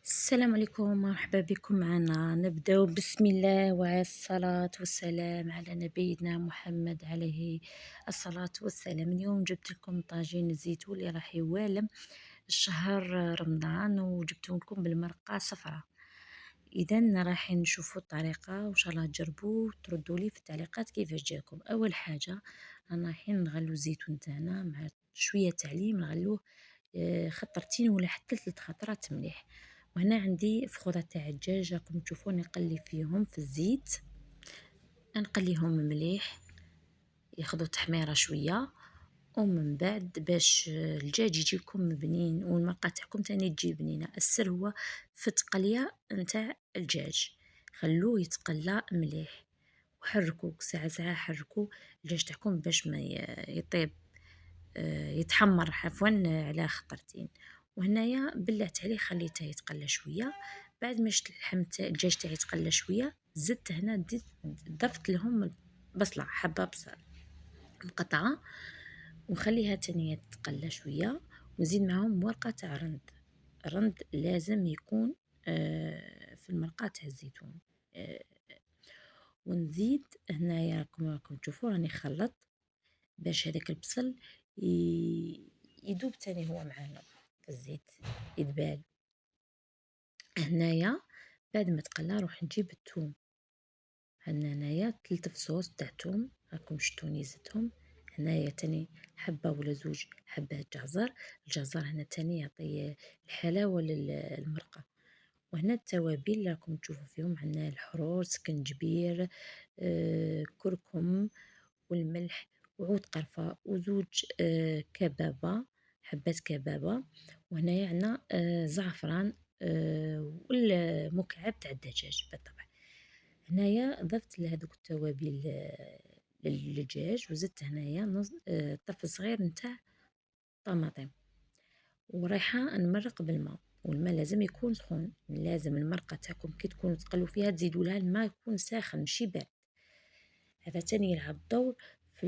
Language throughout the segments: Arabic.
السلام عليكم، مرحبا بكم معنا. نبدأ بسم الله وعلى الصلاة والسلام على نبينا محمد عليه الصلاة والسلام. اليوم جبت لكم طاجين الزيتون اللي راح يوالم شهر رمضان، وجبته لكم بالمرقة صفراء. إذا راح نشوفوا الطريقة وإن شاء الله تجربوا وتردوا لي في التعليقات كيفاش جاكم. أول حاجة رانا رايحين نغلو الزيتون تاعنا مع شوية تعليم، نغلوه خطرتين ولا حتى 3 خطرات مليح. وهنا عندي فخوره تاع الدجاج، راكم تشوفوا نقلي فيهم في الزيت، نقليهم مليح ياخذوا تحميره شويه، ومن بعد باش الدجاج يجي لكم بنين والمرقه تاعكم تاني تجي بنينه. السر هو في التقليه نتاع الدجاج، خلوه يتقلى مليح وحركوا ساعه ساعه، حركوا الدجاج تاعكم باش ما يطيب، يتحمر عفوا على خطرتين. وهنايا بلعت عليه خليته يتقلى شويه. بعد ما شفت اللحم تاع الدجاج تاعي يتقلى شويه، زدت هنا ضفت لهم بصله، حبه بصل مقطعه، وخليها تانية تتقلى شويه، ونزيد معاهم ورقه تاع الرند لازم يكون في المرقه تاع الزيتون. ونزيد هنايا راكم تشوفوا راني خلط باش هذاك البصل يدوب تاني هو معانا في الزيت، يدبال. هنايا بعد ما تقلى نروح نجيب الثوم. عندنا هنايا 3 فصوص تاع ثوم، راكم شتوني زدتهم. هنايا تاني حبة ولا 2 حبات جزر. الجزر هنا تاني يعطي الحلاوة للمرقة. وهنا التوابل راكم تشوفوا فيهم، عندنا الحرور، سكنجبير، كركم والملح وعود قرفة وزوج كبابة، حبات كبابة. وهنايا عندنا زعفران والمكعب تاع الدجاج بالطبع. هنايا ضفت لهذوك التوابل للدجاج، وزدت هنايا نص طرف صغير نتاع طماطم، ورايحة نمرق بالماء. والماء لازم يكون سخون، لازم المرقة تاعكم كي تكونوا تقلوا فيها تزيدوا لها الماء يكون ساخن ماشي بارد، هذا تاني يلعب دور في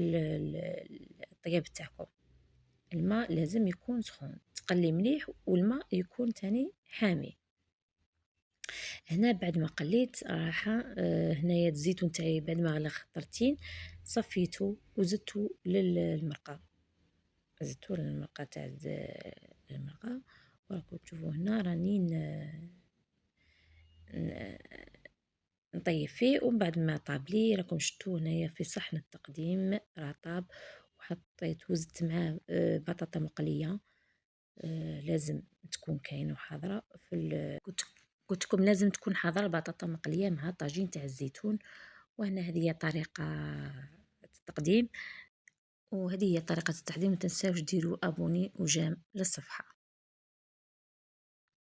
الطياب تاعكم. الماء لازم يكون سخون، تقلي مليح والماء يكون تاني حامي. هنا بعد ما قليت راح هنايا الزيتون تاعي بعد ما غلى خطرتين صفيته وزدته للمرقه، زدته للمرقه تاع المرقه. وراكم تشوفوا هنا راني نطيب فيه. ومن بعد ما طاب لي راكم شفتوا هنايا في صحن التقديم راه طاب، وحطيت وزدت معاه بطاطا مقليه، لازم تكون كاينه وحاضره في قلت لكم لازم تكون حاضره البطاطا مقليه مع طاجين تاع الزيتون. وهنا هذه هي طريقه التقديم، وهذه هي طريقه التقديم. ما تنساوش ديروا ابوني وجيم للصفحه.